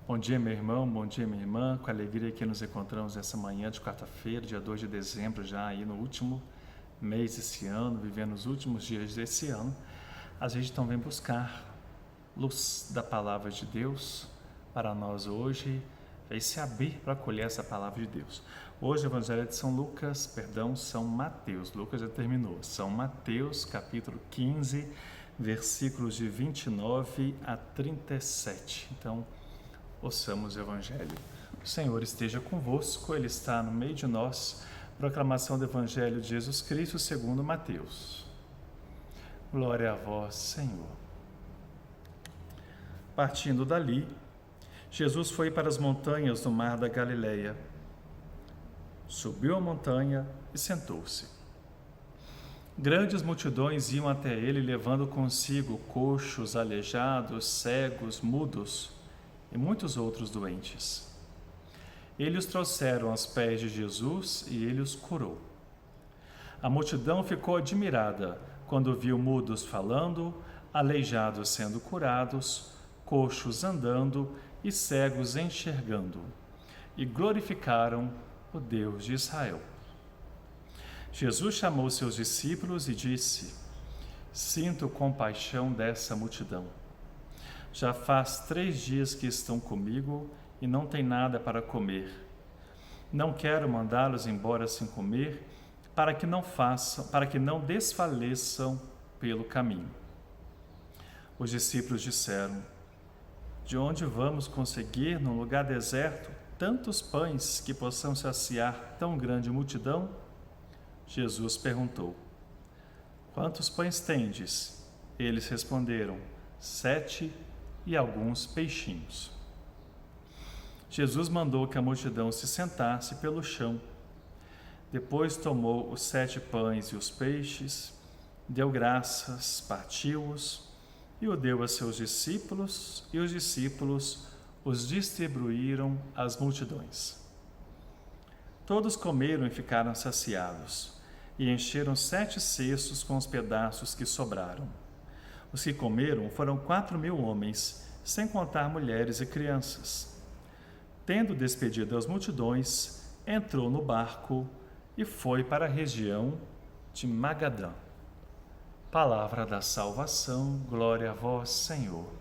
Bom dia, meu irmão, bom dia, minha irmã. Com alegria que nos encontramos nessa manhã de quarta-feira, dia 2 de dezembro, já aí no último mês desse ano, vivendo os últimos dias desse ano. A gente então vem buscar luz da palavra de Deus para nós hoje, vem se abrir para acolher essa palavra de Deus. Hoje o Evangelho é de São Mateus, Lucas já terminou, São Mateus, capítulo 15, versículos de 29 a 37. Então, ouçamos o Evangelho. O Senhor esteja convosco, Ele está no meio de nós. Proclamação do Evangelho de Jesus Cristo segundo Mateus. Glória a vós, Senhor. Partindo dali, Jesus foi para as montanhas do mar da Galileia. Subiu a montanha e sentou-se. Grandes multidões iam até ele, levando consigo coxos, aleijados, cegos, mudos e muitos outros doentes. Eles os trouxeram aos pés de Jesus e ele os curou. A multidão ficou admirada quando viu mudos falando, aleijados sendo curados, coxos andando e cegos enxergando, e glorificaram o Deus de Israel. Jesus chamou seus discípulos e disse: Sinto compaixão dessa multidão. Já faz 3 dias que estão comigo e não têm nada para comer. Não quero mandá-los embora sem comer, para que não desfaleçam pelo caminho. Os discípulos disseram: De onde vamos conseguir, num lugar deserto, tantos pães que possam saciar tão grande multidão? Jesus perguntou: Quantos pães tendes? Eles responderam: 7 e alguns peixinhos. Jesus mandou que a multidão se sentasse pelo chão. Depois tomou os 7 pães e os peixes, deu graças, partiu-os e o deu a seus discípulos, e os discípulos os distribuíram às multidões. Todos comeram e ficaram saciados, e encheram 7 cestos com os pedaços que sobraram. Os que comeram foram 4.000 homens, sem contar mulheres e crianças. Tendo despedido as multidões, entrou no barco e foi para a região de Magadã. Palavra da salvação, glória a vós, Senhor.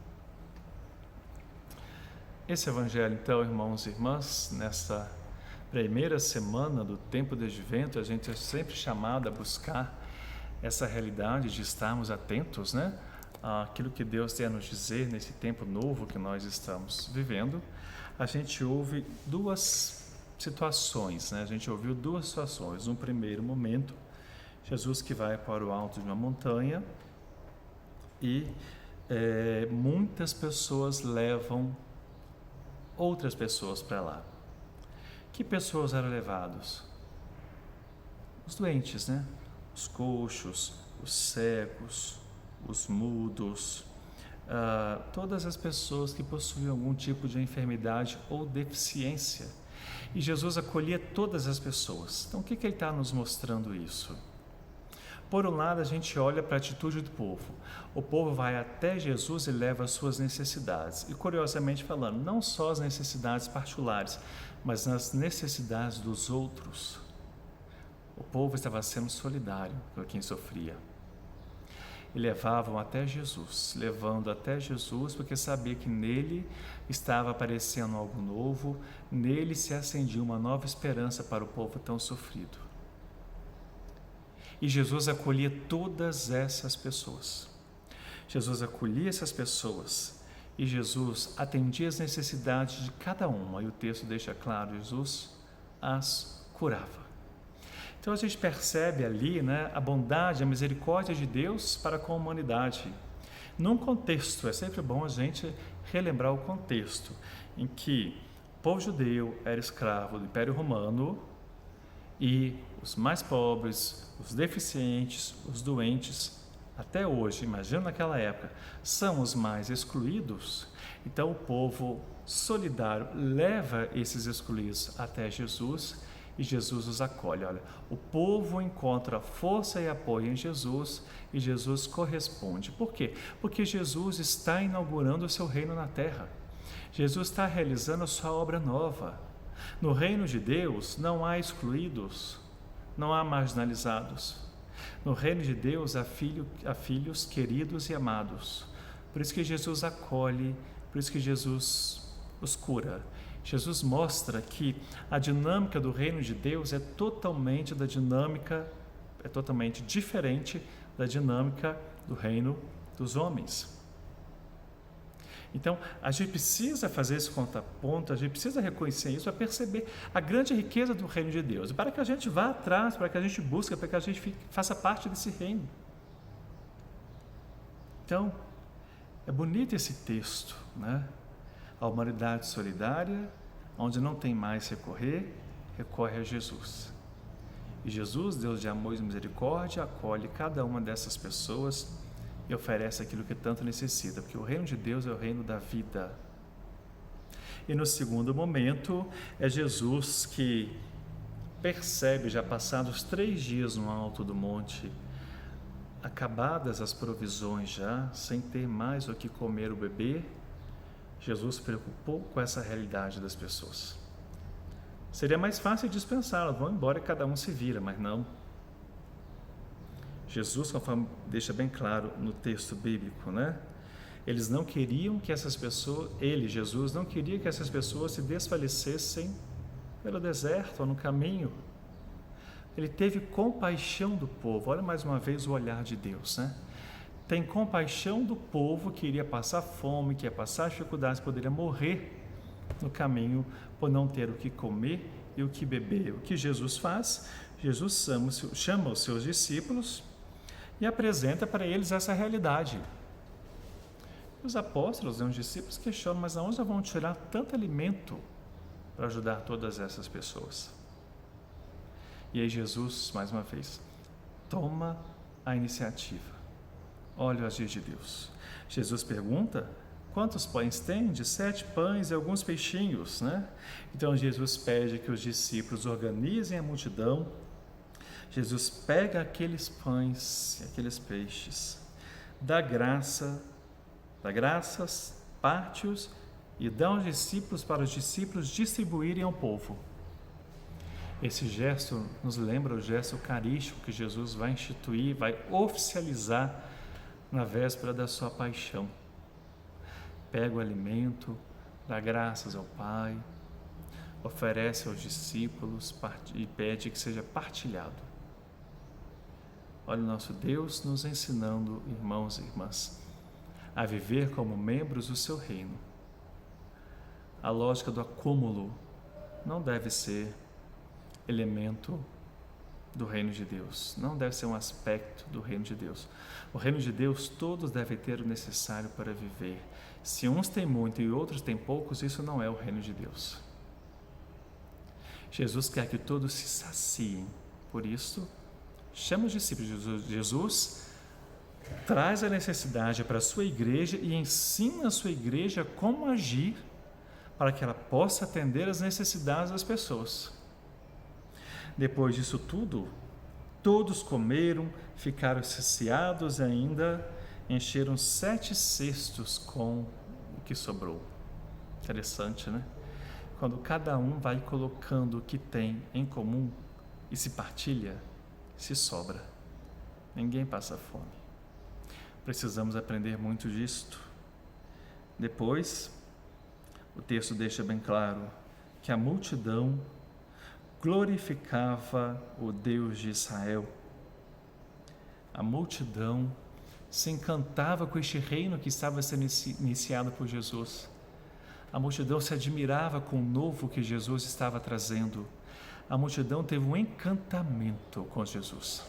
Esse Evangelho, então, irmãos e irmãs, nesta primeira semana do tempo do advento, a gente é sempre chamado a buscar essa realidade de estarmos atentos, né? Aquilo que Deus tem a nos dizer nesse tempo novo que nós estamos vivendo. A gente ouve 2 situações, né? A gente ouviu 2 situações. No primeiro momento, Jesus que vai para o alto de uma montanha e muitas pessoas levam outras pessoas para lá. Que pessoas eram levadas? Os doentes, né? Os coxos, os cegos, os mudos, todas as pessoas que possuíam algum tipo de enfermidade ou deficiência. E Jesus acolhia todas as pessoas. Então, o que ele está nos mostrando isso? Por um lado, a gente olha para a atitude do povo. O povo vai até Jesus e leva as suas necessidades. E, curiosamente falando, não só as necessidades particulares, mas as necessidades dos outros. O povo estava sendo solidário com quem sofria. E levavam até Jesus, levando até Jesus, porque sabia que nele estava aparecendo algo novo, nele se acendia uma nova esperança para o povo tão sofrido. E Jesus acolhia todas essas pessoas. Jesus acolhia essas pessoas e Jesus atendia as necessidades de cada uma. E o texto deixa claro, Jesus as curava. Então a gente percebe ali, né, a bondade, a misericórdia de Deus para com a humanidade. Num contexto, é sempre bom a gente relembrar o contexto em que o povo judeu era escravo do Império Romano e os mais pobres, os deficientes, os doentes, até hoje, imagina naquela época, são os mais excluídos. Então o povo solidário leva esses excluídos até Jesus e Jesus os acolhe. Olha, o povo encontra força e apoio em Jesus e Jesus corresponde. Por quê? Porque Jesus está inaugurando o seu reino na terra. Jesus está realizando a sua obra nova. No reino de Deus não há excluídos, não há marginalizados. No reino de Deus há filhos queridos e amados. Por isso que Jesus acolhe, por isso que Jesus os cura. Jesus mostra que a dinâmica do reino de Deus é totalmente diferente da dinâmica do reino dos homens. Então, a gente precisa fazer esse contraponto, a gente precisa reconhecer isso para perceber a grande riqueza do reino de Deus, para que a gente vá atrás, para que a gente busque, para que a gente faça parte desse reino. Então, é bonito esse texto, né? A humanidade solidária, onde não tem mais recorrer, recorre a Jesus. E Jesus, Deus de amor e misericórdia, acolhe cada uma dessas pessoas e oferece aquilo que tanto necessita, porque o reino de Deus é o reino da vida. E no segundo momento, é Jesus que percebe, já passados 3 dias no alto do monte, acabadas as provisões já, sem ter mais o que comer ou beber, Jesus se preocupou com essa realidade das pessoas. Seria mais fácil dispensá-las, vão embora e cada um se vira, mas não. Jesus, conforme deixa bem claro no texto bíblico, né? Eles não queriam que essas pessoas, Jesus, não queria que essas pessoas se desfalecessem pelo deserto ou no caminho. Ele teve compaixão do povo. Olha mais uma vez o olhar de Deus, né? Tem compaixão do povo que iria passar fome, que ia passar dificuldades, poderia morrer no caminho por não ter o que comer e o que beber. O que Jesus faz? Jesus chama os seus discípulos e apresenta para eles essa realidade. Os apóstolos e os discípulos questionam, mas aonde vão tirar tanto alimento para ajudar todas essas pessoas? E aí Jesus, mais uma vez, toma a iniciativa. Olha o agir de Deus. Jesus pergunta, quantos pães tem? De 7 pães e alguns peixinhos, né? Então Jesus pede que os discípulos organizem a multidão. Jesus pega aqueles pães e aqueles peixes, dá graças, parte-os e dá aos discípulos para os discípulos distribuírem ao povo. Esse gesto nos lembra o gesto eucarístico que Jesus vai instituir, vai oficializar na véspera da sua paixão. Pega o alimento, dá graças ao Pai, oferece aos discípulos e pede que seja partilhado. Olha o nosso Deus nos ensinando, irmãos e irmãs, a viver como membros do seu reino. A lógica do acúmulo não deve ser elemento do reino de Deus, não deve ser um aspecto do reino de Deus. O reino de Deus, todos devem ter o necessário para viver. Se uns têm muito e outros têm poucos, isso não é o reino de Deus. Jesus quer que todos se saciem, por isso, chama os discípulos. Jesus traz a necessidade para a sua igreja e ensina a sua igreja como agir para que ela possa atender às necessidades das pessoas. Depois disso tudo, todos comeram, ficaram saciados e ainda encheram 7 cestos com o que sobrou. Interessante, né? Quando cada um vai colocando o que tem em comum e se partilha, se sobra. Ninguém passa fome. Precisamos aprender muito disto. Depois, o texto deixa bem claro que a multidão glorificava o Deus de Israel. A multidão se encantava com este reino que estava sendo iniciado por Jesus. A multidão se admirava com o novo que Jesus estava trazendo. A multidão teve um encantamento com Jesus.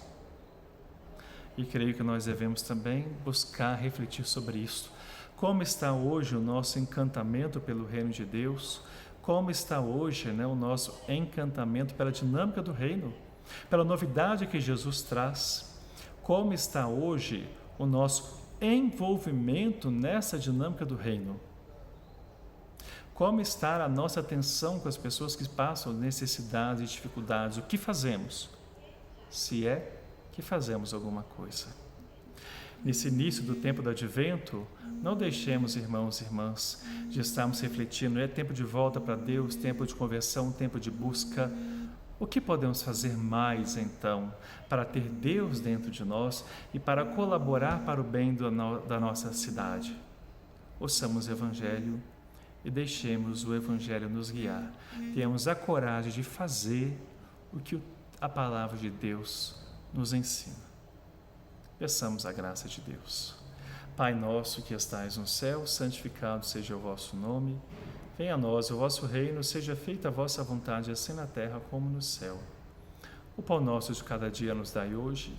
E creio que nós devemos também buscar refletir sobre isso. Como está hoje o nosso encantamento pelo reino de Deus? Como está hoje, o nosso encantamento pela dinâmica do reino, pela novidade que Jesus traz? Como está hoje o nosso envolvimento nessa dinâmica do reino? Como está a nossa atenção com as pessoas que passam necessidades e dificuldades? O que fazemos? Se é que fazemos alguma coisa. Nesse início do tempo do Advento, não deixemos, irmãos e irmãs, de estarmos refletindo. É tempo de volta para Deus, tempo de conversão, tempo de busca. O que podemos fazer mais, então, para ter Deus dentro de nós e para colaborar para o bem da nossa cidade? Ouçamos o Evangelho e deixemos o Evangelho nos guiar. Tenhamos a coragem de fazer o que a palavra de Deus nos ensina. Peçamos a graça de Deus. Pai nosso que estais no céu, santificado seja o vosso nome. Venha a nós o vosso reino, seja feita a vossa vontade, assim na terra como no céu. O pão nosso de cada dia nos dai hoje.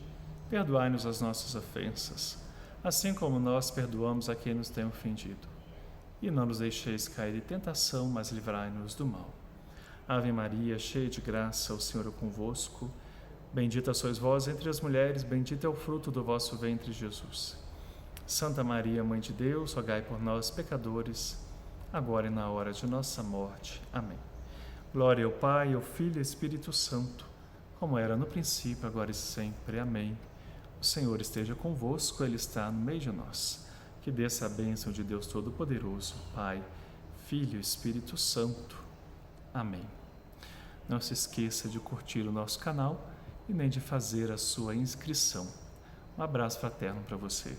Perdoai-nos as nossas ofensas, assim como nós perdoamos a quem nos tem ofendido. E não nos deixeis cair em tentação, mas livrai-nos do mal. Ave Maria, cheia de graça, o Senhor é convosco. Bendita sois vós entre as mulheres, bendito é o fruto do vosso ventre, Jesus. Santa Maria, Mãe de Deus, rogai por nós, pecadores, agora e na hora de nossa morte. Amém. Glória ao Pai, ao Filho e ao Espírito Santo, como era no princípio, agora e sempre. Amém. O Senhor esteja convosco, Ele está no meio de nós. Que desça a bênção de Deus Todo-Poderoso, Pai, Filho e Espírito Santo. Amém. Não se esqueça de curtir o nosso canal e nem de fazer a sua inscrição. Um abraço fraterno para você.